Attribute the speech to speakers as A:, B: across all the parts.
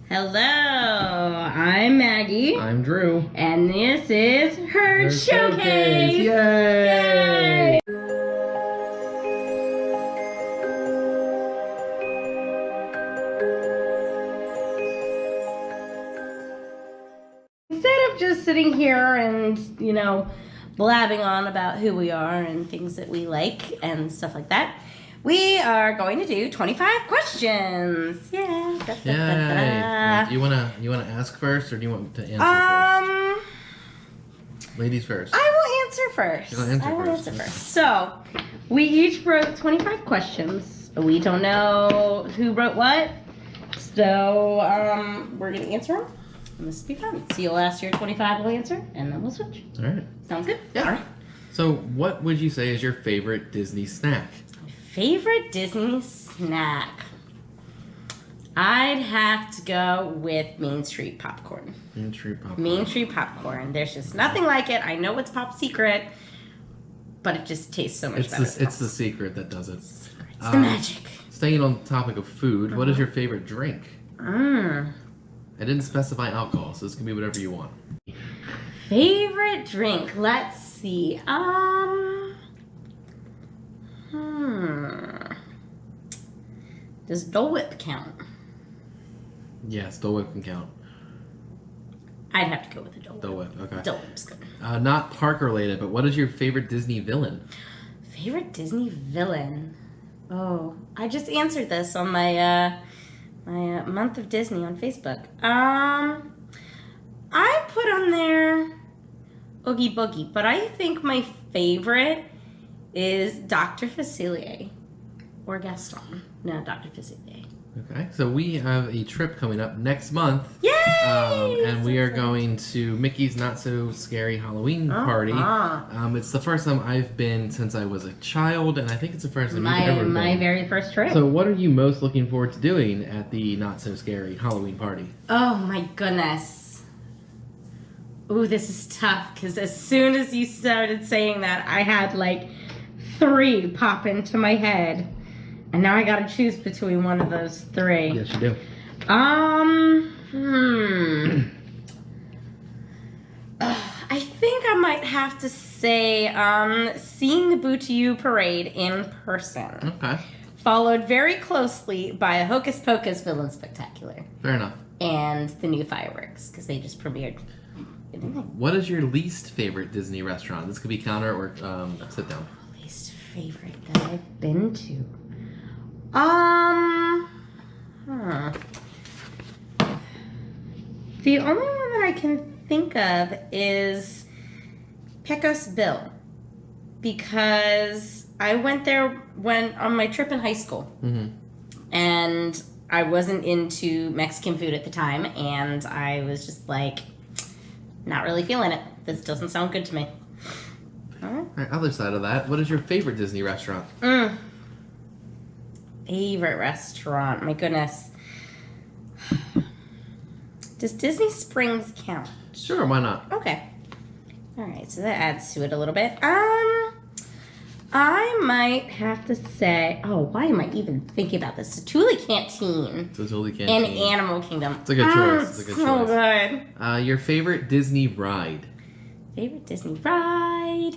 A: Hello, I'm Maggie.
B: I'm Drew.
A: And this is Hurd Showcase!
B: Yay!
A: Yay! Instead of just sitting here and, blabbing on about who we are and things that we like and stuff like that, we are going to do 25 questions. Yeah.
B: Yay. Do you wanna ask first, or do you want to answer first? Ladies first.
A: I will answer first.
B: You'll answer first.
A: So, we each wrote 25 questions. We don't know who wrote what. So, we're gonna answer them. And this will be fun. So you'll ask your 25, we'll answer, and then we'll switch.
B: All right.
A: Sounds good?
B: Yeah.
A: All right.
B: So, what would you say is your favorite Disney snack?
A: Favorite Disney snack? I'd have to go with Main Street popcorn.
B: Main Street popcorn.
A: Main Street popcorn. There's just nothing like it. I know it's Pop Secret, but it just tastes so much better.
B: It's the secret that does it.
A: It's the magic.
B: Staying on the topic of food, what is your favorite drink? I didn't specify alcohol, so this can be whatever you want.
A: Favorite drink? Let's see. Does Dole Whip count?
B: Yes, Dole Whip can count.
A: I'd have to go with the Dole Whip.
B: Dole Whip, okay.
A: Dole Whip's good.
B: Not park related, but what is your favorite Disney villain?
A: Favorite Disney villain? Oh, I just answered this on my my month of Disney on Facebook. I put on there Oogie Boogie, but I think my favorite is Dr. Facilier or Gaston. No, Dr. Facilier.
B: Okay, so we have a trip coming up next month.
A: Yay!
B: And we are going to Mickey's Not So Scary Halloween party. It's the first time I've been since I was a child, and I think it's the first time you've ever been.
A: My very first trip.
B: So what are you most looking forward to doing at the Not So Scary Halloween party?
A: Oh my goodness. Ooh, this is tough, because as soon as you started saying that, I had like 3 pop into my head. And now I gotta choose between one of those 3.
B: Yes, you do.
A: I think I might have to say seeing the Boo to You parade in person.
B: Okay.
A: Followed very closely by a Hocus Pocus Villain Spectacular.
B: Fair enough.
A: And the new fireworks, because they just premiered.
B: What is your least favorite Disney restaurant? This could be counter or sit down.
A: Least favorite that I've been to? The only one that I can think of is Pecos Bill, because I went there on my trip in high school, and I wasn't into Mexican food at the time, and I was just like, not really feeling it. This doesn't sound good to me. All right.
B: Other side of that, what is your favorite Disney restaurant?
A: Favorite restaurant? My goodness. Does Disney Springs count?
B: Sure, why not?
A: Okay. All right, so that adds to it a little bit. I might have to say, why am I even thinking about this? Satuli Canteen.
B: Satuli Canteen.
A: In Animal Kingdom.
B: It's a good choice. It's a good
A: so
B: choice.
A: Good.
B: Your favorite Disney ride? Favorite
A: Disney ride?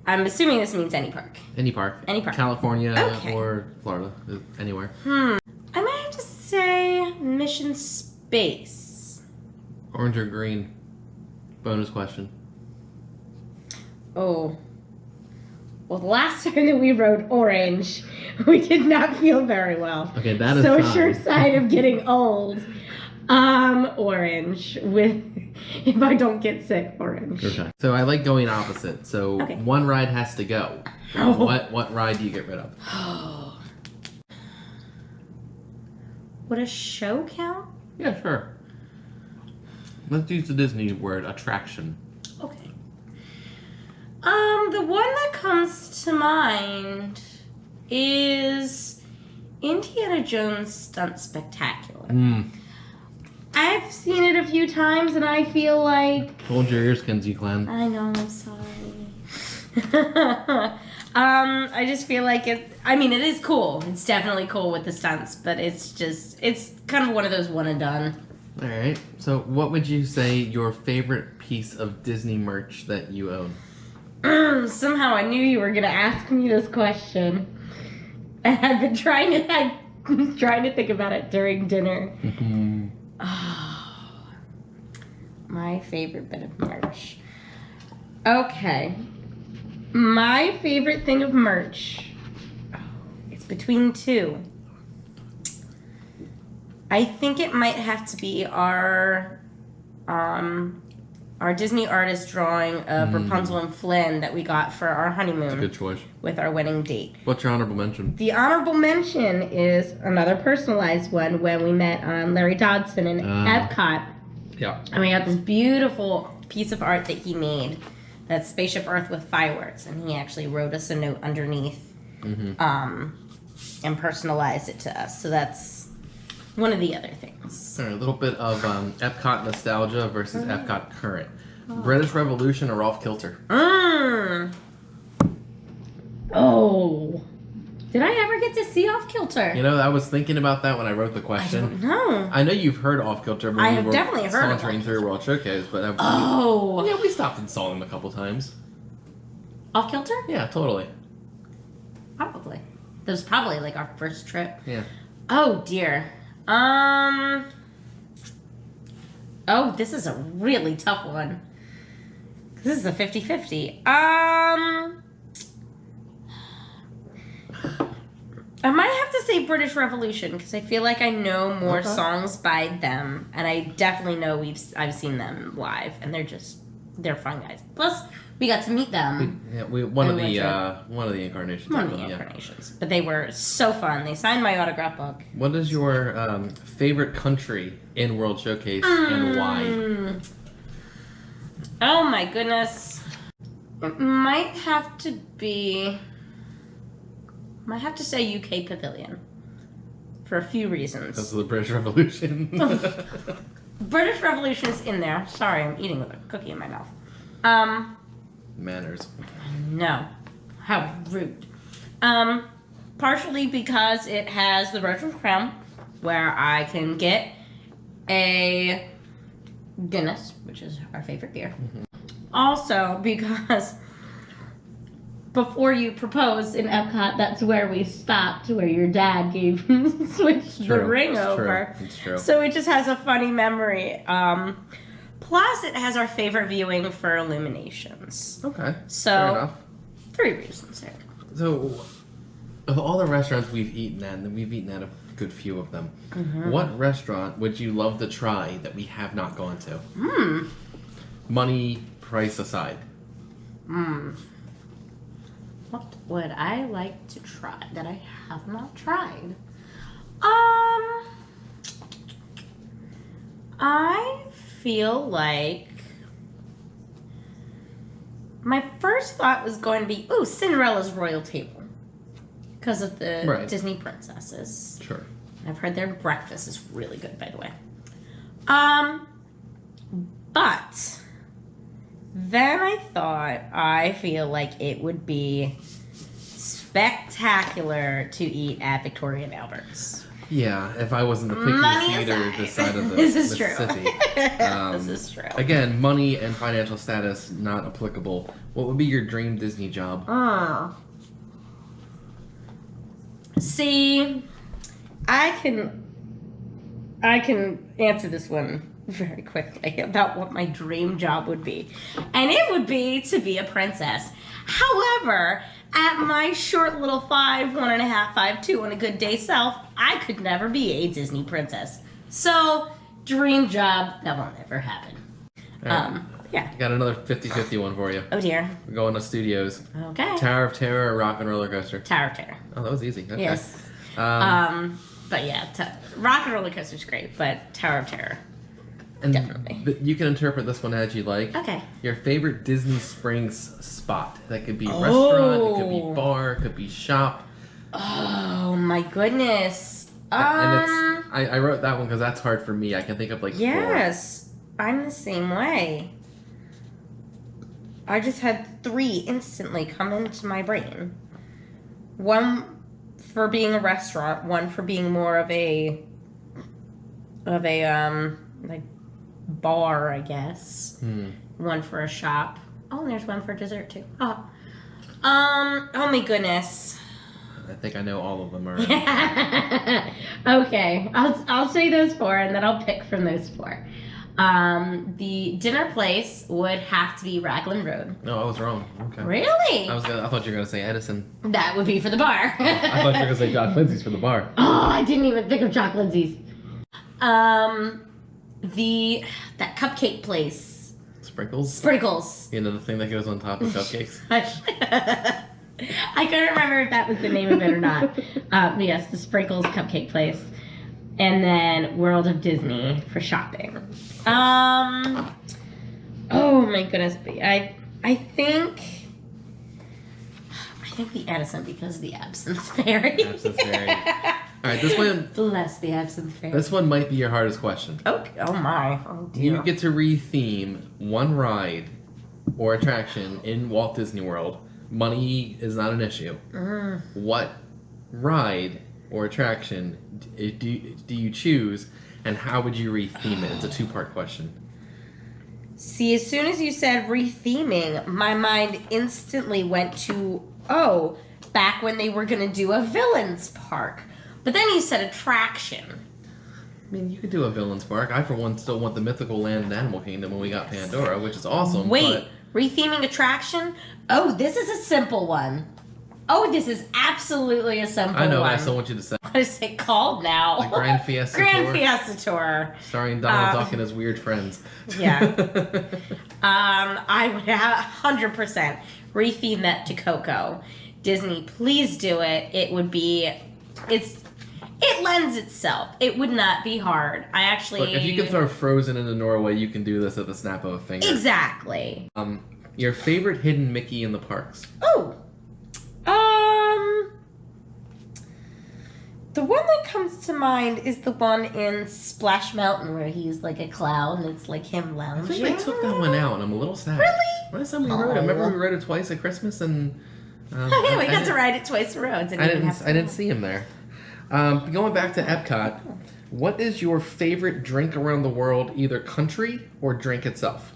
A: I'm assuming this means any park.
B: Any park.
A: Any park.
B: California or Florida. Anywhere.
A: I might have to say Mission Space.
B: Orange or green? Bonus question.
A: Oh. Well, the last time that we rode orange, we did not feel very well.
B: Okay, that is
A: so a sure sign of getting old. Orange if I don't get sick, orange.
B: Okay. So I like going opposite. So one ride has to go. What ride do you get rid of?
A: Would a show count?
B: Yeah, sure. Let's use the Disney word, attraction.
A: Okay. The one that comes to mind is Indiana Jones Stunt Spectacular. I've seen it a few times, and I feel like...
B: Hold your ears, Kenzie Clan.
A: I know, I'm sorry. I just feel like it is cool. It's definitely cool with the stunts, but it's kind of one of those one and done.
B: All right. So what would you say your favorite piece of Disney merch that you own?
A: Somehow I knew you were going to ask me this question. And I've been trying to think about it during dinner. Oh, my favorite bit of merch. Okay. My favorite thing of merch. It's between two. I think it might have to be our Disney artist drawing of Rapunzel and Flynn that we got for our honeymoon.
B: That's a good choice.
A: With our wedding date.
B: What's your honorable mention?
A: The honorable mention is another personalized one when we met Larry Dodson in Epcot.
B: Yeah.
A: And we got this beautiful piece of art that he made. That's Spaceship Earth with fireworks. And he actually wrote us a note underneath and personalized it to us. So that's one of the other things.
B: All right, a little bit of Epcot nostalgia versus Epcot current. British Revolution or Off Kilter?
A: Oh. Did I ever get to see Off Kilter?
B: You know, I was thinking about that when I wrote the question.
A: I don't know.
B: I know you've heard Off Kilter.
A: I have definitely heard of
B: sauntering through World Showcase, but yeah, we stopped and saw them a couple times.
A: Off Kilter?
B: Yeah, totally.
A: Probably. That was probably like our first trip.
B: Yeah.
A: Oh dear. Oh, this is a really tough one. This is a 50-50. I might have to say British Revolution because I feel like I know more songs by them, and I definitely know I've seen them live, and they're fun guys. Plus, we got to meet them.
B: One of the incarnations.
A: One of the incarnations, but they were so fun. They signed my autograph book.
B: What is your favorite country in World Showcase and why?
A: Oh my goodness! It might have to say UK Pavilion for a few reasons.
B: Because of the British Revolution.
A: British Revolution is in there. Sorry, I'm eating with a cookie in my mouth.
B: Manners.
A: No. How rude. Partially because it has the Rose Crown, where I can get a Guinness, which is our favorite beer. Also because before you proposed in Epcot, that's where we stopped, where your dad switched the ring over.
B: It's true.
A: So it just has a funny memory. Plus, it has our favorite viewing for Illuminations.
B: Okay.
A: So,
B: fair enough.
A: 3 reasons there.
B: So, of all the restaurants we've eaten at, and we've eaten at a good few of them, what restaurant would you love to try that we have not gone to? Money, price aside.
A: What would I like to try that I have not tried? I feel like my first thought was going to be, Cinderella's Royal Table. Because of the Disney princesses.
B: Sure.
A: I've heard their breakfast is really good, by the way. But then I feel like it would be spectacular to eat at Victoria and Albert's.
B: Yeah, if I wasn't the pickiest eater this side of the Mississippi.
A: This is true.
B: Again, money and financial status not applicable. What would be your dream Disney job?
A: See, I can answer this one very quickly about what my dream job would be. And it would be to be a princess. However, at my short little 5'1.5", 5'2", on a good day self, I could never be a Disney princess. So, dream job, that won't ever happen. Yeah.
B: Got another 50-50 one for you.
A: Oh dear.
B: We're going to studios.
A: Okay.
B: Tower of Terror or Rock and Roller Coaster?
A: Tower of Terror.
B: Oh, that was easy. Okay.
A: Yes. But yeah, Rock and Roller Coaster's great, but Tower of Terror.
B: And
A: definitely.
B: You can interpret this one as you like.
A: Okay.
B: Your favorite Disney Springs spot. That could be restaurant, it could be bar, it could be shop.
A: Oh my goodness.
B: And it's I wrote that one because that's hard for me. I can think of like 4.
A: Yes, I'm the same way. I just had 3 instantly come into my brain. One for being a restaurant, one for being more of a like bar, I guess. One for a shop. Oh, and there's one for dessert too. Oh. Oh my goodness.
B: I think I know all of them already.
A: Okay, I'll say those 4, and then I'll pick from those 4. The dinner place would have to be Raglan Road.
B: No, I was wrong. Okay.
A: Really?
B: I thought you were gonna say Edison.
A: That would be for the bar.
B: I thought you were gonna say Jock Lindsay's for the bar.
A: Oh, I didn't even think of Jock Lindsay's. That cupcake place.
B: Sprinkles. You know, the thing that goes on top of cupcakes.
A: I couldn't remember if that was the name of it or not. Yes, the Sprinkles cupcake place. And then World of Disney for shopping. Oh my goodness. I think the Edison because of the Absinthe Fairy.
B: Absinthe Fairy. All right, this one.
A: Bless the Absinthe Fairy.
B: This one might be your hardest question.
A: Okay. Oh my. Oh dear.
B: You get to re-theme one ride or attraction in Walt Disney World. Money is not an issue. What ride or attraction do you choose, and how would you re-theme it? It's a 2-part question.
A: See, as soon as you said re-theming, my mind instantly went to, back when they were going to do a villains park. But then you said attraction.
B: I mean, you could do a villains park. I, for one, still want the Mythical Land and Animal Kingdom when we got Pandora, which is awesome.
A: Wait, re-theming attraction? Oh, this is a simple one. Oh, this is absolutely a simple one.
B: I know, but I still want you to say.
A: What is it called now?
B: The Grand Fiesta Tour.
A: Grand Fiesta Tour.
B: Starring Donald Duck and his weird friends.
A: Yeah. I would have 100% re-theme that to Coco. Disney, please do it. It would be, it lends itself. It would not be hard. I actually...
B: Look, if you can throw Frozen into Norway, you can do this at the snap of a finger.
A: Exactly.
B: Your favorite hidden Mickey in the parks?
A: Oh. The one that comes to mind is the one in Splash Mountain where he's like a clown. It's like him lounging.
B: I think they took that one out, and I'm a little sad.
A: Really?
B: Last time we rode it, remember we rode it twice at Christmas, and
A: we got to ride it twice in a row.
B: I didn't see him there. Going back to Epcot, what is your favorite drink around the world, either country or drink itself?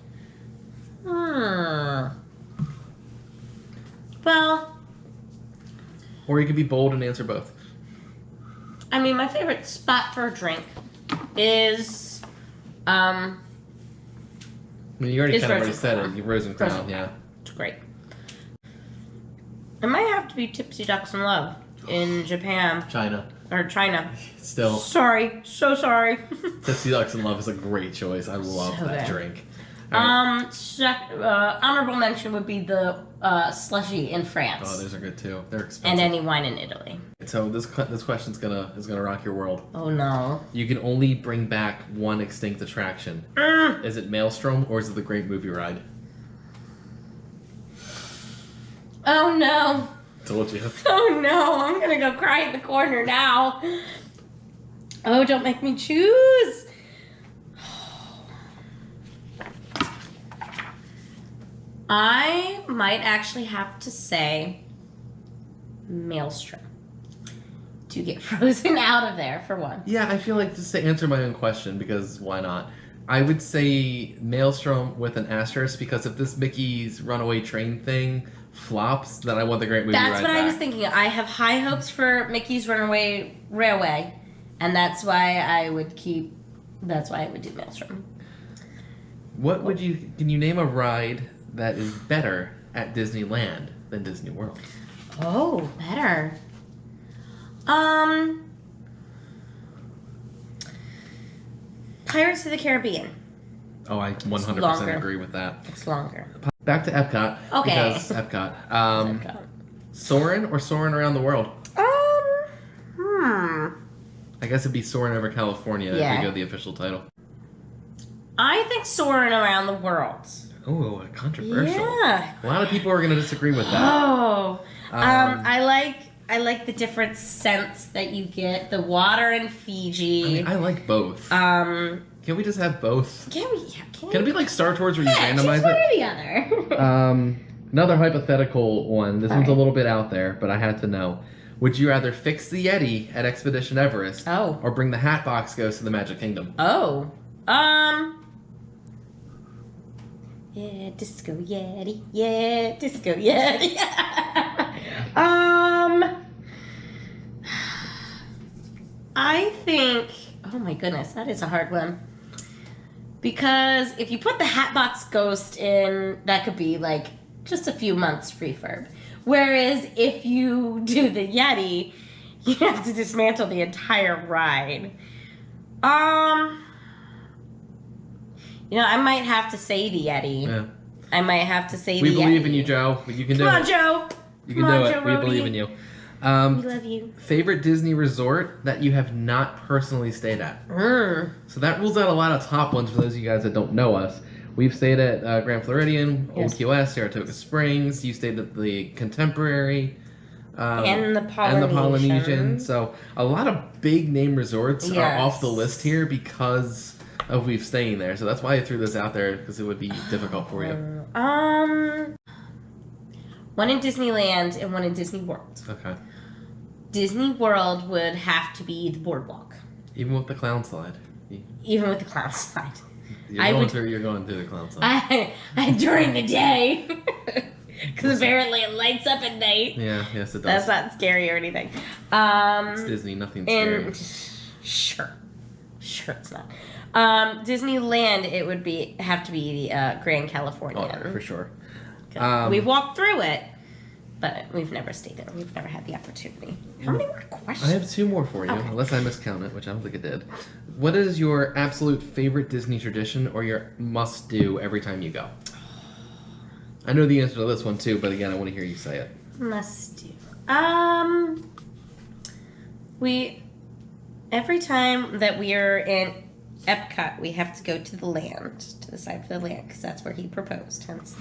A: Well,
B: or you could be bold and answer both.
A: I mean, my favorite spot for a drink is,
B: I mean, you already said it. You Rosencrown, yeah.
A: It's great. It might have to be Tipsy Ducks in Love in Japan.
B: China. Still.
A: Sorry. So sorry.
B: Tipsy Ducks in Love is a great choice. I love that drink.
A: Honorable mention would be the slushy in France.
B: Oh, those are good too. They're expensive.
A: And any wine in Italy.
B: So this question's gonna rock your world.
A: Oh no.
B: You can only bring back one extinct attraction. Is it Maelstrom or is it the Great Movie Ride?
A: Oh no.
B: Told you.
A: Oh no, I'm gonna go cry in the corner now. Oh, don't make me choose. I might actually have to say Maelstrom to get Frozen out of there for one.
B: Yeah, I feel like just to answer my own question, because why not? I would say Maelstrom with an asterisk, because if this Mickey's Runaway Train thing flops, then I want the Great Movie Ride
A: That's what I was thinking. I have high hopes for Mickey's Runaway Railway, and that's why I would do Maelstrom.
B: Can you name a ride that is better at Disneyland than Disney World?
A: Oh, better. Pirates of the Caribbean.
B: Oh, I 100% agree with that.
A: It's longer.
B: Back to Epcot.
A: Okay.
B: Because Epcot. Soarin' or Soarin' Around the World? I guess it'd be Soarin' Over California if we go the official title.
A: I think Soarin' Around the World.
B: Oh, controversial.
A: Yeah.
B: A lot of people are going to disagree with that.
A: Oh. I like the different scents that you get. The water in Fiji.
B: I mean, I like both. Can we just have both?
A: Can we?
B: Can it be like Star Tours where you randomize
A: one or the other.
B: Another hypothetical one. This one's a
A: Alright.
B: little bit out there, but I had to know. Would you rather fix the Yeti at Expedition Everest or bring the Hatbox Ghost to the Magic Kingdom?
A: Yeah, Disco Yeti. Yeah, Disco Yeti. I think, oh my goodness, that is a hard one. Because if you put the Hatbox Ghost in, that could be like just a few months refurb. Whereas if you do the Yeti, you have to dismantle the entire ride. You know, I might have to say the Yeti.
B: Yeah.
A: I might have to say the Yeti.
B: We believe in you, Joe. You can do it.
A: Come on, Joe.
B: You can do it. We believe in you.
A: We love you.
B: Favorite Disney resort that you have not personally stayed at? So that rules out a lot of top ones for those of you guys that don't know us. We've stayed at Grand Floridian, Old Key West, Saratoga Springs. You stayed at the Contemporary.
A: And the
B: Polynesian. So a lot of big name resorts are off the list here because of we've staying there. So that's why I threw this out there, because it would be difficult for you.
A: One in Disneyland and one in Disney World.
B: Okay.
A: Disney World would have to be the boardwalk.
B: Even with the clown slide.
A: Even with the clown slide.
B: You're going through the clown slide.
A: During the day. Because apparently it lights up at night.
B: Yeah, yes it does.
A: That's not scary or anything.
B: It's Disney, nothing's scary.
A: Sure it's not. Disneyland, it would have to be the Grand California.
B: Oh, for sure.
A: We walked through it, but we've never stayed there. We've never had the opportunity. How many more questions?
B: I have two more for you, unless I miscount it, which I don't think I did. What is your absolute favorite Disney tradition or your must-do every time you go? I know the answer to this one too, but again, I want to hear you say it.
A: Must-do. Every time that we are in Epcot, we have to go to the land, to the side for the land, because that's where he proposed, hence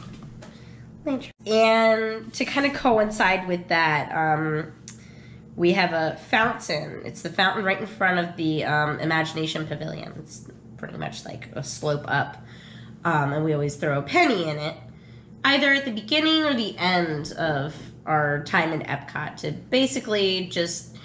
A: nature. And to kind of coincide with that, we have a fountain. It's the fountain right in front of the Imagination Pavilion. It's pretty much like a slope up, and we always throw a penny in it, either at the beginning or the end of our time in Epcot, to basically just,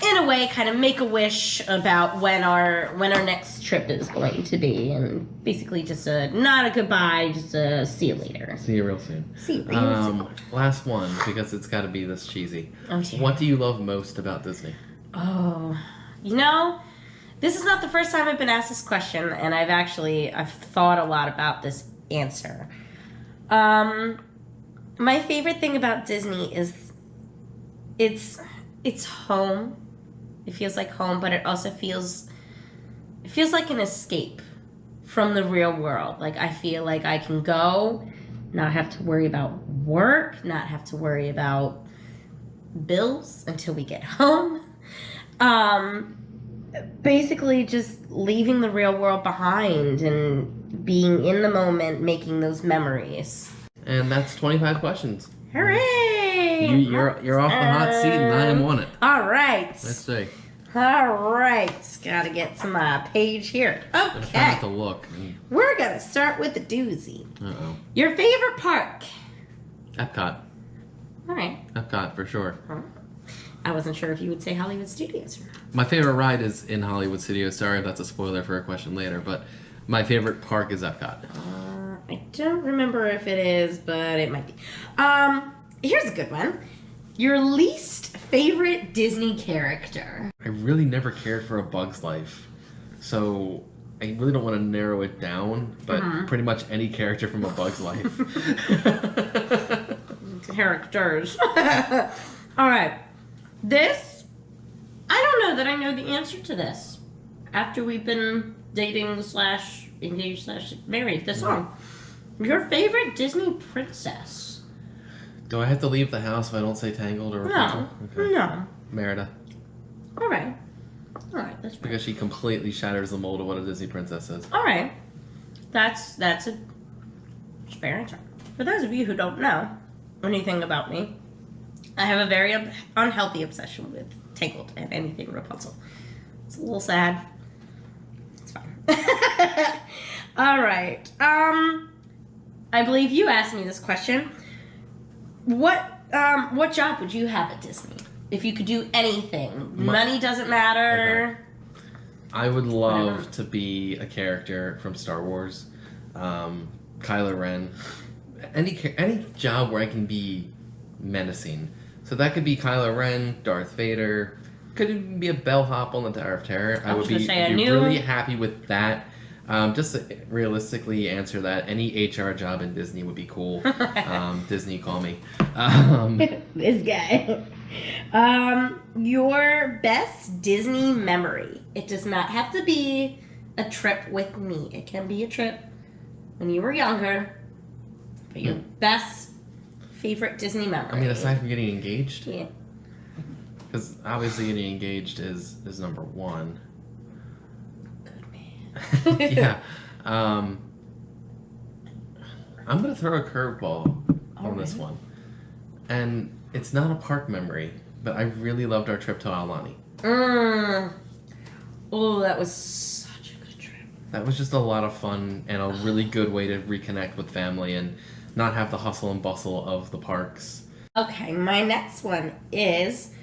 A: in a way, kind of make a wish about when our next trip is going to be, and basically just not a goodbye, just a see you later.
B: See you real soon.
A: See you real soon.
B: Last one, because it's got to be this cheesy.
A: Oh, dear.
B: What do you love most about Disney?
A: Oh, you know, this is not the first time I've been asked this question, and I've thought a lot about this answer. My favorite thing about Disney is it's home. It feels like home, but it also feels like an escape from the real world. Like, I feel like I can go, not have to worry about work, not have to worry about bills until we get home. Basically just leaving the real world behind and being in the moment, making those memories.
B: And that's 25 questions.
A: Hooray!
B: You're off the hot seat and I am on it.
A: All right.
B: Let's see.
A: All right. Gotta get some page here.
B: I'm
A: Okay.
B: trying to look.
A: We're gonna start with the doozy.
B: Uh-oh.
A: Your favorite park?
B: Epcot.
A: All right.
B: Epcot, for sure.
A: I wasn't sure if you would say Hollywood Studios or not.
B: My favorite ride is in Hollywood Studios. Sorry if that's a spoiler for a question later, but my favorite park is Epcot.
A: I don't remember if it is, but it might be. Here's a good one. Your least favorite Disney character?
B: I really never cared for A Bug's Life, so I really don't want to narrow it down, but pretty much any character from A Bug's Life.
A: Characters. All right. This, I don't know that I know the answer to this. After we've been dating / engaged / married this long. Your favorite Disney princess?
B: Do I have to leave the house if I don't say Tangled or Rapunzel?
A: No.
B: Okay.
A: No.
B: Merida.
A: All right, that's fair.
B: Because she completely shatters the mold of what a Disney princess is.
A: All right. That's a fair answer. For those of you who don't know anything about me, I have a very unhealthy obsession with Tangled and anything Rapunzel. It's a little sad. It's fine. All right. I believe you asked me this question. What job would you have at Disney if you could do anything? Money doesn't matter.
B: Okay. I would love to be a character from Star Wars, Kylo Ren, any job where I can be menacing. So that could be Kylo Ren, Darth Vader, could even be a bellhop on the Tower of Terror. I would be really happy with that. Just to realistically answer that, any HR job in Disney would be cool. Disney, call me.
A: This guy. Your best Disney memory. It does not have to be a trip with me. It can be a trip when you were younger. But your best favorite Disney memory.
B: I mean, aside from getting engaged?
A: Yeah.
B: Because obviously getting engaged is number one.
A: Good man.
B: Yeah. I'm going to throw a curveball on this one. And it's not a park memory, but I really loved our trip to Aulani.
A: Oh, that was such a good trip.
B: That was just a lot of fun and a really good way to reconnect with family and not have the hustle and bustle of the parks.
A: Okay, my next one is...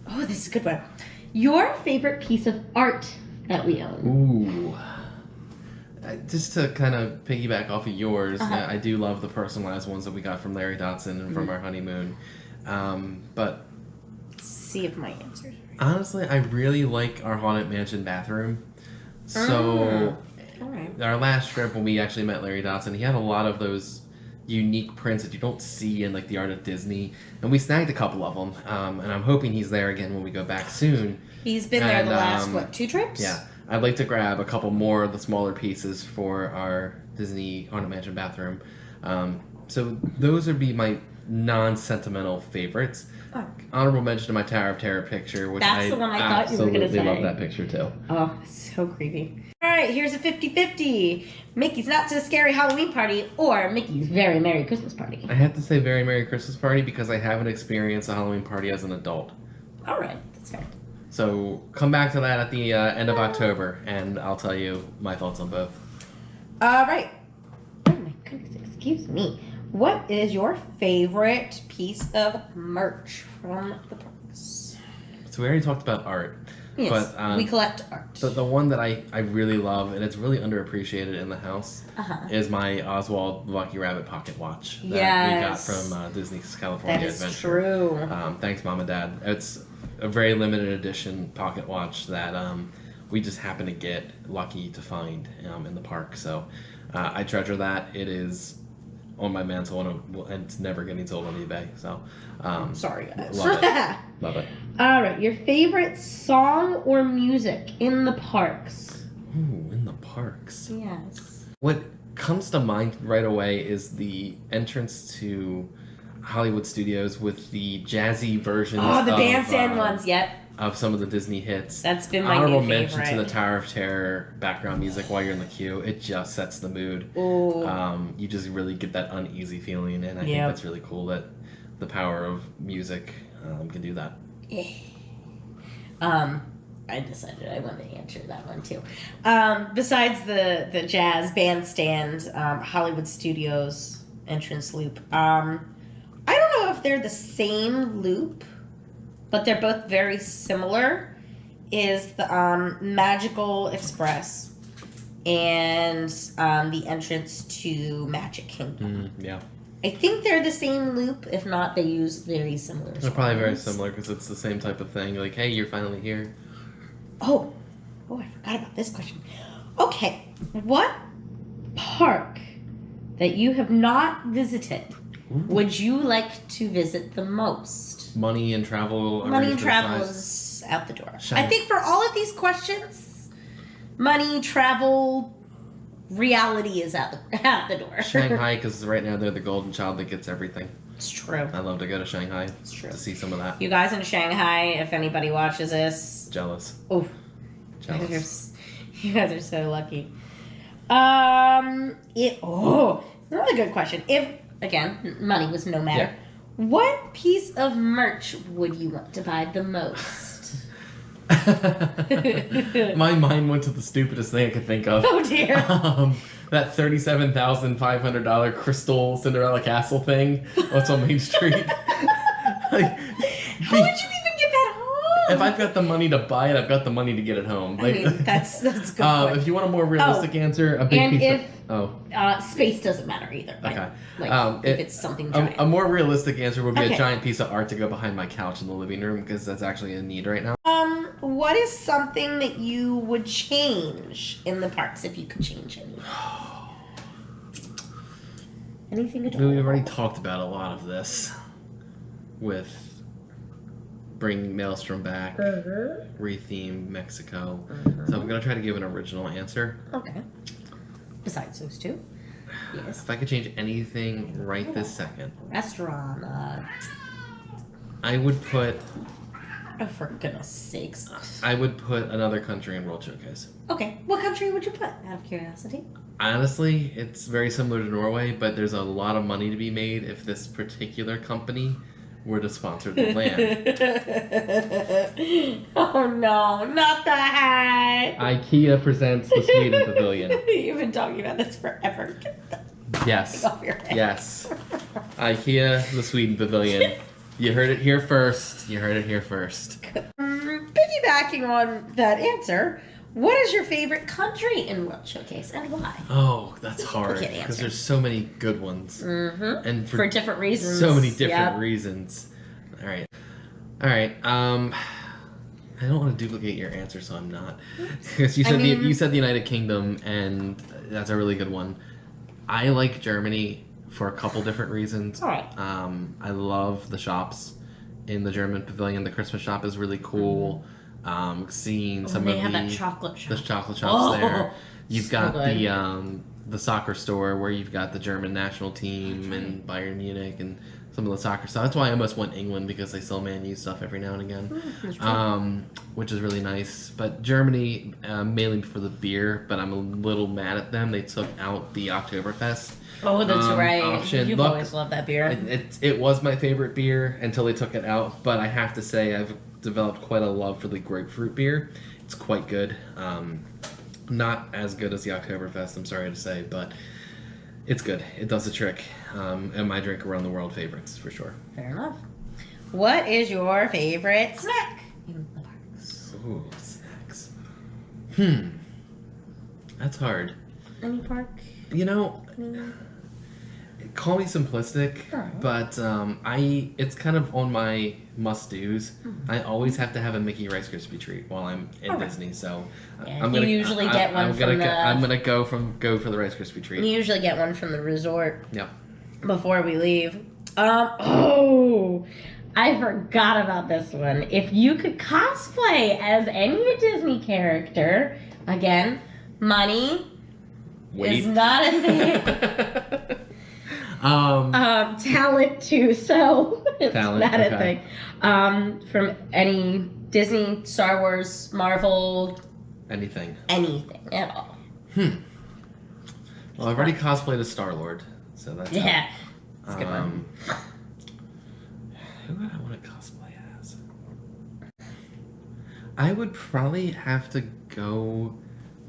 A: Oh, this is a good one. Your favorite piece of art that we own.
B: Ooh. Just to kind of piggyback off of yours, I do love the personalized ones that we got from Larry Dotson and from our honeymoon. But
A: see if my answer is right.
B: Honestly, I really like our Haunted Mansion bathroom. So, our last trip when we actually met Larry Dotson, he had a lot of those unique prints that you don't see in like the Art of Disney, and we snagged a couple of them. And I'm hoping he's there again when we go back soon.
A: He's been there the last 2 trips?
B: Yeah. I'd like to grab a couple more of the smaller pieces for our Disney Haunted Mansion bathroom. So those would be my non-sentimental favorites. Oh. Honorable mention to my Tower of Terror picture, which
A: That's the one I thought you were going to say.
B: I absolutely love that picture too.
A: Oh, so creepy. All right, here's a 50-50. Mickey's Not So Scary Halloween Party or Mickey's Very Merry Christmas Party.
B: I have to say Very Merry Christmas Party because I haven't experienced a Halloween party as an adult.
A: All right, that's fair.
B: So come back to that at the end of October, and I'll tell you my thoughts on both.
A: All right. Oh my goodness, excuse me. What is your favorite piece of merch from the parks?
B: So we already talked about art.
A: Yes,
B: but,
A: we collect art.
B: The one that I really love, and it's really underappreciated in the house, is my Oswald Lucky Rabbit pocket watch that we got from Disney's California Adventure.
A: That is true.
B: Thanks, Mom and Dad. It's a very limited edition pocket watch that we just happen to get lucky to find in the park. So I treasure that. It is on my mantle and it's never getting sold on eBay. So
A: sorry, guys.
B: Love it. Love it.
A: All right, your favorite song or music in the parks?
B: Ooh, in the parks.
A: Yes.
B: What comes to mind right away is the entrance to Hollywood Studios with the jazzy versions.
A: Oh, the bandstand ones, yep.
B: Of some of the Disney hits.
A: That's been my
B: Honorable
A: new favorite.
B: mention to the Tower of Terror background music while you're in the queue. It just sets the mood.
A: Ooh.
B: You just really get that uneasy feeling, and I think that's really cool that the power of music can do that.
A: I decided I wanted to answer that one too. Besides the jazz bandstand, Hollywood Studios entrance loop. I don't know if they're the same loop, but they're both very similar. Is the Magical Express and the entrance to Magic Kingdom.
B: Yeah.
A: I think they're the same loop. If not, they use very similar songs.
B: They're probably very similar because it's the same type of thing. Like, hey, you're finally here.
A: Oh, I forgot about this question. Okay, what park that you have not visited would you like to visit the most?
B: Money and travel.
A: Money and travel is out the door. I think for all of these questions, money, travel, reality is out the door.
B: Shanghai, because right now they're the golden child that gets everything.
A: It's true.
B: I love to go to Shanghai.
A: It's true.
B: To see some of that.
A: You guys in Shanghai, if anybody watches this.
B: Jealous.
A: Oh.
B: Jealous.
A: You guys are so lucky. Another good question. If, again, money was no matter. Yeah. What piece of merch would you want to buy the most?
B: My mind went to the stupidest thing I could think of.
A: Oh dear.
B: That $37,500 crystal Cinderella castle thing. What's on Main Street? Like,
A: How would you even get that home?
B: if I've got the money to buy it, I've got the money to get it home.
A: I mean, that's a good point.
B: If you want a more realistic answer, a big
A: And
B: piece
A: if
B: of
A: space doesn't matter either.
B: okay.
A: Like if it's something giant.
B: A more realistic answer would be
A: Okay.
B: a giant piece of art to go behind my couch in the living room because that's actually a need right now.
A: What is something that you would change in the parks if you could change anything? Anything at all?
B: We've already talked about a lot of this with bringing Maelstrom back, retheme Mexico. So I'm going to try to give an original answer.
A: Okay. Besides those two? Yes.
B: If I could change anything right this second,
A: Restaurant.
B: I would put
A: Oh, for goodness sakes.
B: I would put another country in World Showcase.
A: Okay. What country would you put, out of curiosity?
B: Honestly, it's very similar to Norway, but there's a lot of money to be made if this particular company were to sponsor the land.
A: Oh no, not the hat!
B: IKEA presents the Sweden Pavilion.
A: You've been talking about this forever. Get the
B: Yes.
A: thing off your head.
B: Yes. IKEA, the Sweden Pavilion. You heard it here first. You heard it here first.
A: Piggybacking on that answer, what is your favorite country in World Showcase and why?
B: Oh, that's hard
A: can't
B: because
A: answer.
B: there's so many good ones, and
A: For different reasons.
B: so many different
A: Yep.
B: reasons. All right. I don't want to duplicate your answer, so I'm not. Because you said you said the United Kingdom, and that's a really good one. I like Germany for a couple different reasons.
A: All right.
B: I love the shops in the German pavilion. The Christmas shop is really cool. Seeing some
A: they
B: of
A: have that chocolate shop.
B: the chocolate shops there. You've
A: so
B: got
A: good.
B: the soccer store where you've got the German national team and Bayern Munich and some of the soccer stuff. That's why I almost went England because they sell Man U stuff every now and again, which is really nice. But Germany, mainly for the beer, but I'm a little mad at them. They took out the Oktoberfest.
A: Oh, that's right.
B: Option.
A: You've
B: Look,
A: always loved that beer.
B: it was my favorite beer until they took it out, but I have to say I've developed quite a love for the grapefruit beer. It's quite good. Not as good as the Oktoberfest, I'm sorry to say, but it's good. It does the trick. And my drink around the world favorites, for sure.
A: Fair enough. What is your favorite snack in the parks?
B: Ooh, snacks. That's hard.
A: Any park?
B: You know, call me simplistic, but it's kind of on my must-dos. I always have to have a Mickey Rice Krispie treat while I'm in Disney, so
A: Yeah, you usually get one from the...
B: I'm gonna go for the Rice Krispie treat.
A: You usually get one from the resort.
B: Yeah.
A: Before we leave. I forgot about this one. If you could cosplay as any Disney character, again, money is not a thing. Talent too, so it's not a thing. From any Disney, Star Wars, Marvel,
B: anything
A: at all.
B: Well, I've already cosplayed as Star-Lord, so that's
A: Yeah, that's a good one.
B: Who would I want to cosplay as? I would probably have to go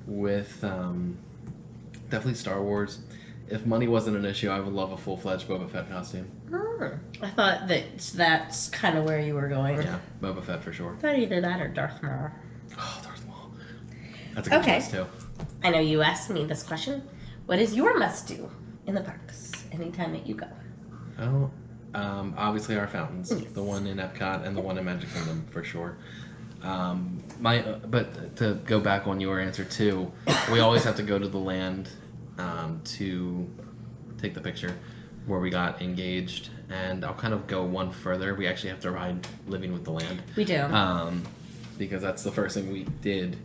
B: with definitely Star Wars. If money wasn't an issue, I would love a full-fledged Boba Fett costume.
A: I thought that's kind of where you were going.
B: Yeah, Boba Fett for sure.
A: I thought either that or Darth Maul.
B: Oh, Darth Maul. That's a good choice too.
A: I know you asked me this question. What is your must-do in the parks anytime that you go?
B: Oh, obviously our fountains.
A: Yes.
B: The one in Epcot and the one in Magic Kingdom for sure. But to go back on your answer too, we always have to go to the land to take the picture where we got engaged, and I'll kind of go one further. We actually have to ride Living with the Land.
A: We do.
B: Because that's the first thing we did.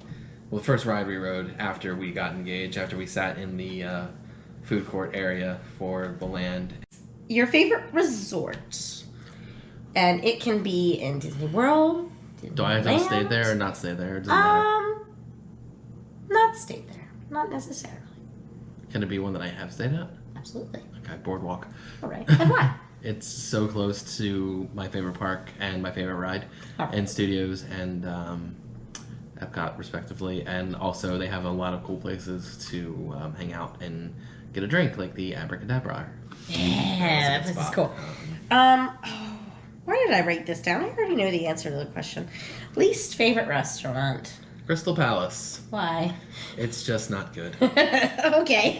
B: Well, the first ride we rode after we got engaged, after we sat in the food court area for the land.
A: Your favorite resort, and it can be in Disney World.
B: Do I have to stay there or not stay there? It doesn't matter.
A: Not stay there. Not necessarily.
B: Can it be one that I have stayed at?
A: Absolutely.
B: Okay, Boardwalk.
A: All right. And why?
B: It's so close to my favorite park and my favorite ride,
A: All right.
B: and studios, and Epcot, respectively, and also they have a lot of cool places to hang out and get a drink, like the Abracadabra.
A: Yeah, that place is cool. Why did I write this down? I already know the answer to the question. Least favorite restaurant.
B: Crystal Palace.
A: Why?
B: It's just not good.
A: Okay.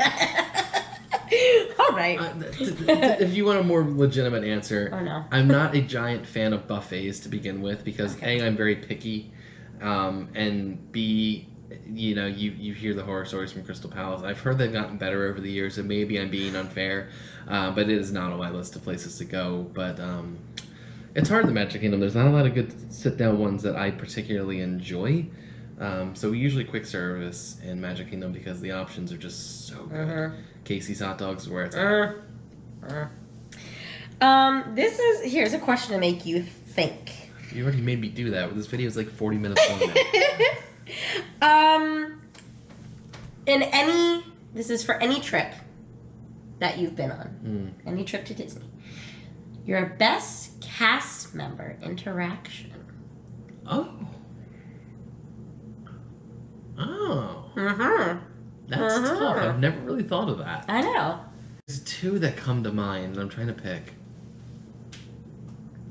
A: All right.
B: If you want a more legitimate answer,
A: Oh, no.
B: I'm not a giant fan of buffets to begin with because A, I'm very picky, and B, you hear the horror stories from Crystal Palace. I've heard they've gotten better over the years, so maybe I'm being unfair, but it is not on my list of places to go. But it's hard in the Magic Kingdom. There's not a lot of good sit-down ones that I particularly enjoy. So we usually quick service in Magic Kingdom because the options are just so good. Casey's hot dogs is where it's at.
A: Here's a question to make you think.
B: You already made me do that. This video is like 40 minutes long now.
A: This is for any trip that you've been on. Any trip to Disney. Your best cast member interaction.
B: Oh. That's tough. I've never really thought of that.
A: I know.
B: There's two that come to mind, and I'm trying to pick.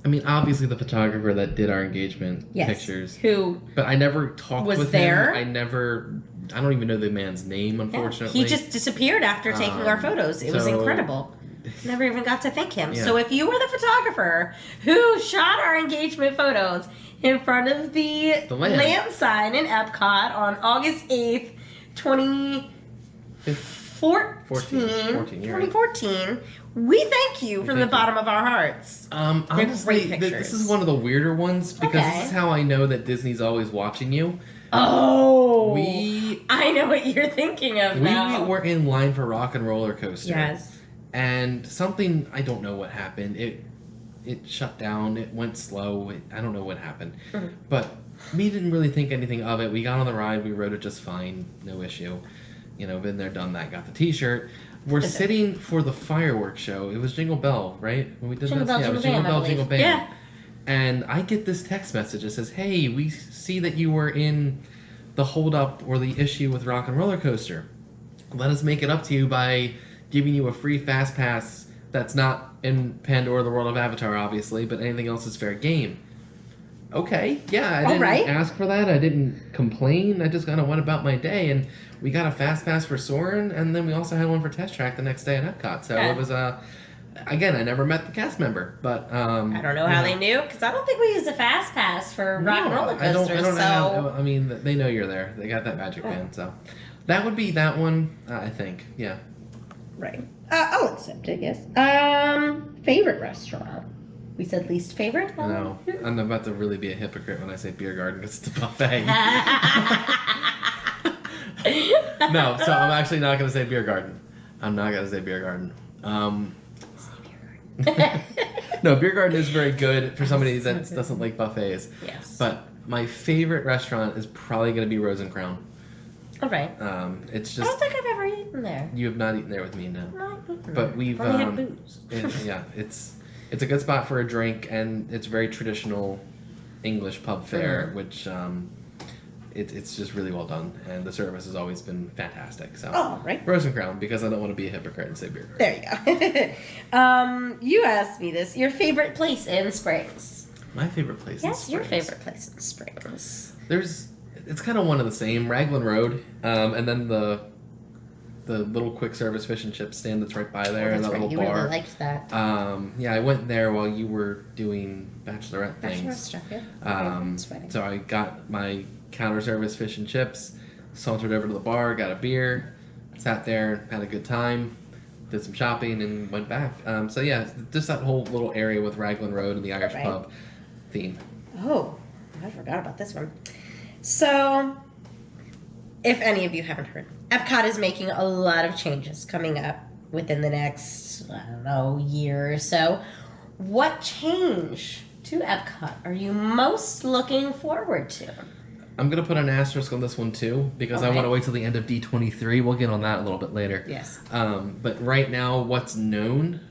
B: I mean, obviously the photographer that did our engagement pictures.
A: Who?
B: But I never talked with
A: there.
B: him. I don't even know the man's name, unfortunately.
A: Yeah. He just disappeared after taking our photos. It was incredible. Never even got to thank him. Yeah. So if you were the photographer who shot our engagement photos in front of the land sign in Epcot on August 8th, 2014, we thank you from the bottom of our hearts.
B: Honestly, this is one of the weirder ones because this is how I know that Disney's always watching you.
A: Oh, I know what you're thinking of now.
B: We were in line for Rock and Roller Coaster.
A: Yes.
B: And something, I don't know what happened. It shut down. It went slow. I don't know what happened. But we didn't really think anything of it. We got on the ride. We rode it just fine. No issue. Been there, done that. Got the T-shirt. We're sitting for the fireworks show. It was Jingle Bell, right? When we did
A: Jingle Bell,
B: it was
A: Jingle Bell,
B: Jingle Band.
A: Yeah.
B: And I get this text message that says, "Hey, we see that you were in the holdup or the issue with Rock and Roller Coaster. Let us make it up to you by giving you a free fast pass that's not in Pandora, the World of Avatar, obviously, but anything else is fair game." Okay, yeah, I didn't ask for that. I didn't complain. I just kind of went about my day, and we got a fast pass for Soarin', and then we also had one for Test Track the next day at Epcot. So it was again, I never met the cast member, but
A: I don't know how they knew because I don't think we used a fast pass for Rock and Roller Coaster.
B: I don't know how, I mean, they know you're there. They got that magic band, so that would be that one. I think, yeah.
A: Right. I'll accept it. Yes. Favorite restaurant. We said least favorite.
B: No, I'm about to really be a hypocrite when I say beer garden because it's a buffet. No, so I'm actually not going to say beer garden. I'm not going to say beer garden. No, beer garden is very good for somebody that doesn't like buffets.
A: Yes.
B: But my favorite restaurant is probably going to be Rose and Crown.
A: All right.
B: It's just.
A: I don't think I've ever eaten there.
B: You have not eaten there with me, no.
A: No,
B: but we've.
A: Only had booze.
B: It's a good spot for a drink, and it's very traditional English pub fare, which it's just really well done, and the service has always been fantastic. So,
A: right.
B: Rose and Crown, because I don't want to be a hypocrite and say beer garden.
A: There you go. You asked me this. Your favorite place in Springs?
B: My favorite place in Springs?
A: Yes, your favorite place in Springs.
B: It's kind of one of the same. Raglan Road, and then the little quick service fish and chip stand that's right by there, and that little bar.
A: You really liked that.
B: Yeah, I went there while you were doing bachelorette things.
A: Bachelorette stuff, yeah.
B: So I got my counter service fish and chips, sauntered over to the bar, got a beer, sat there, had a good time, did some shopping, and went back. So yeah, just that whole little area with Raglan Road and the Irish pub theme.
A: Oh, I forgot about this one. So, if any of you haven't heard, Epcot is making a lot of changes coming up within the next, year or so. What change to Epcot are you most looking forward to?
B: I'm going to put an asterisk on this one too, because I want to wait till the end of D23. We'll get on that a little bit later.
A: Yes.
B: But right now, what's known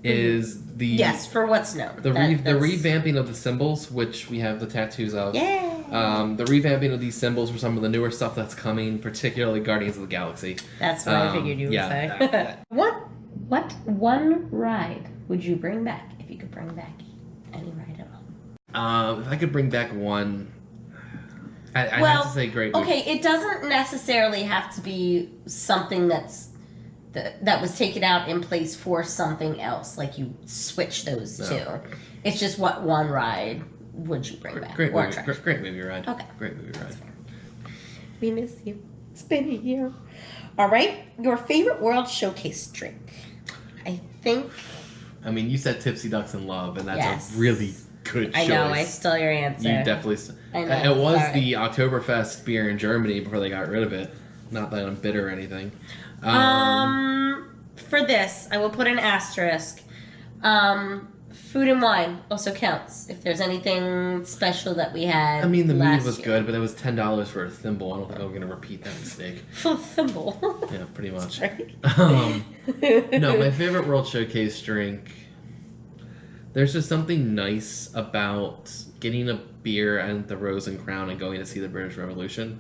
B: is the...
A: Yes, for what's known.
B: The revamping of the symbols, which we have the tattoos of.
A: Yeah.
B: The revamping of these symbols for some of the newer stuff that's coming, particularly Guardians of the Galaxy.
A: That's what I figured you would say. What one ride would you bring back if you could bring back any ride at all?
B: If I could bring back one, I'd have to say Great Movie.
A: Okay, it doesn't necessarily have to be something that was taken out in place for something else. Like you switch those two.
B: Okay.
A: It's just what one ride would you bring back?
B: Great
A: or
B: movie,
A: attraction.
B: great movie ride.
A: Okay.
B: Great movie ride.
A: We miss you. It's been a year. All right, your favorite World Showcase drink. I think.
B: I mean, you said Tipsy Ducks in Love, and that's
A: Yes.
B: a really good choice.
A: I know. I stole your answer.
B: You definitely.
A: I know,
B: It was
A: sorry.
B: the Oktoberfest beer in Germany before they got rid of it. Not that I'm bitter or anything.
A: For this, I will put an asterisk. Food and wine also counts. If there's anything special that we had.
B: I mean, the mead
A: last
B: was
A: year.
B: good, but it was $10 for a thimble. I don't think I'm going to repeat that mistake.
A: For thimble.
B: Yeah, pretty much.
A: Sorry.
B: No, my favorite World Showcase drink. There's just something nice about getting a beer at the Rose and Crown and going to see the British Revolution.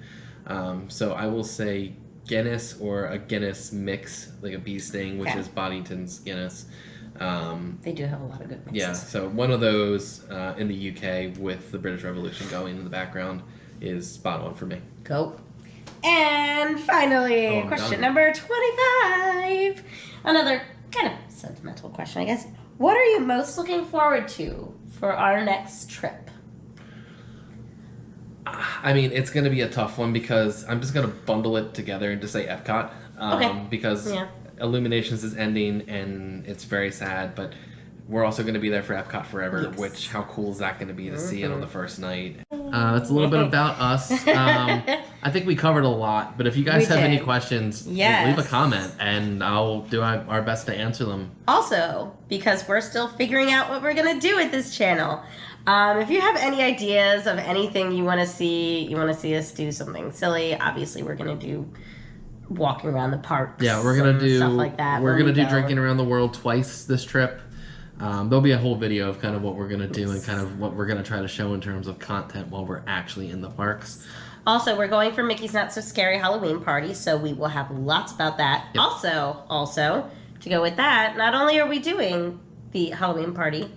B: So I will say Guinness or a Guinness mix, like a bee sting, which
A: Okay.
B: is Boddington's Guinness.
A: They do have a lot of good mixes.
B: Yeah, so one of those in the UK with the British Revolution going in the background is spot on for me.
A: Go. And finally,
B: Oh, I'm
A: question
B: done.
A: number 25. Another kind of sentimental question, I guess. What are you most looking forward to for our next trip?
B: I mean, it's going to be a tough one because I'm just going to bundle it together and just say Epcot.
A: Okay.
B: Because
A: Yeah.
B: Illuminations is ending and it's very sad, but we're also going to be there for Epcot Forever,
A: Yes.
B: which, how cool is that going to be to see it on the first night? That's a little bit about us. I think we covered a lot, but if you guys
A: We
B: have any
A: did.
B: questions,
A: Yes.
B: leave a comment and I'll do our best to answer them.
A: Also, because we're still figuring out what we're going to do with this channel, if you have any ideas of anything you want to see us do something silly, obviously we're going to do walking around the parks.
B: Yeah, we're gonna
A: and
B: do
A: stuff like that.
B: We're
A: when
B: gonna
A: we
B: do
A: go.
B: drinking around the world twice this trip. There'll be a whole video of kind of what we're gonna do and kind of what we're gonna try to show in terms of content while we're actually in the parks.
A: Also, we're going for Mickey's Not So Scary Halloween Party, so we will have lots about that.
B: Yep.
A: Also, to go with that, not only are we doing the Halloween party,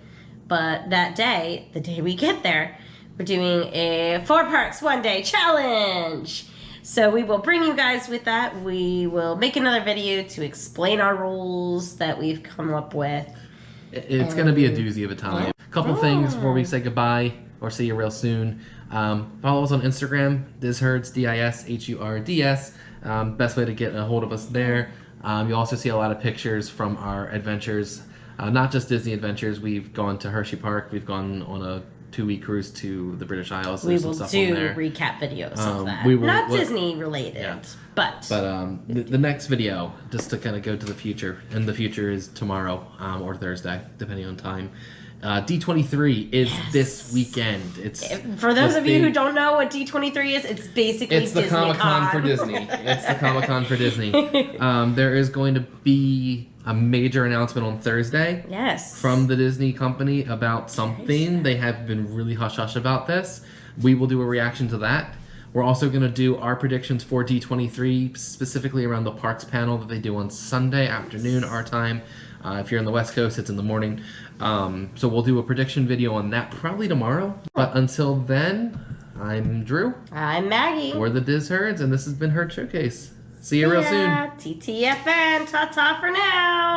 A: but that day, the day we get there, we're doing a 4 parks 1 day challenge. So we will bring you guys with that. We will make another video to explain our rules that we've come up with.
B: It's gonna be a doozy of a time. A couple things before we say goodbye or see you real soon. Follow us on Instagram, DizHurds, DISHURDS. Best way to get a hold of us there. You'll also see a lot of pictures from our adventures. Not just Disney adventures. We've gone to Hershey Park. We've gone on a 2-week cruise to the British Isles.
A: We
B: There's some
A: will
B: stuff
A: do
B: on there.
A: recap videos of that.
B: we will-
A: Not
B: we'll-
A: Disney related,
B: Yeah.
A: but
B: the next video, just to kind of go to the future, and the future is tomorrow or Thursday, depending on time. D23 is this weekend. It's
A: for those
B: the
A: of you who
B: big-
A: don't know what D23 is, it's basically
B: It's the
A: Disney
B: Comic-Con for Disney. It's the Comic-Con for Disney. There is going to be a major announcement on Thursday
A: Yes.
B: from the Disney company about something. They have been really hush-hush about this. We will do a reaction to that. We're also going to do our predictions for D23, specifically around the parks panel that they do on Sunday afternoon, our time. If you're in the West Coast, it's in the morning. So we'll do a prediction video on that probably tomorrow. But until then, I'm Drew.
A: I'm Maggie.
B: We're the Diz Herds, and this has been Hurd Showcase. See you real soon.
A: TTFN. Ta-ta for now.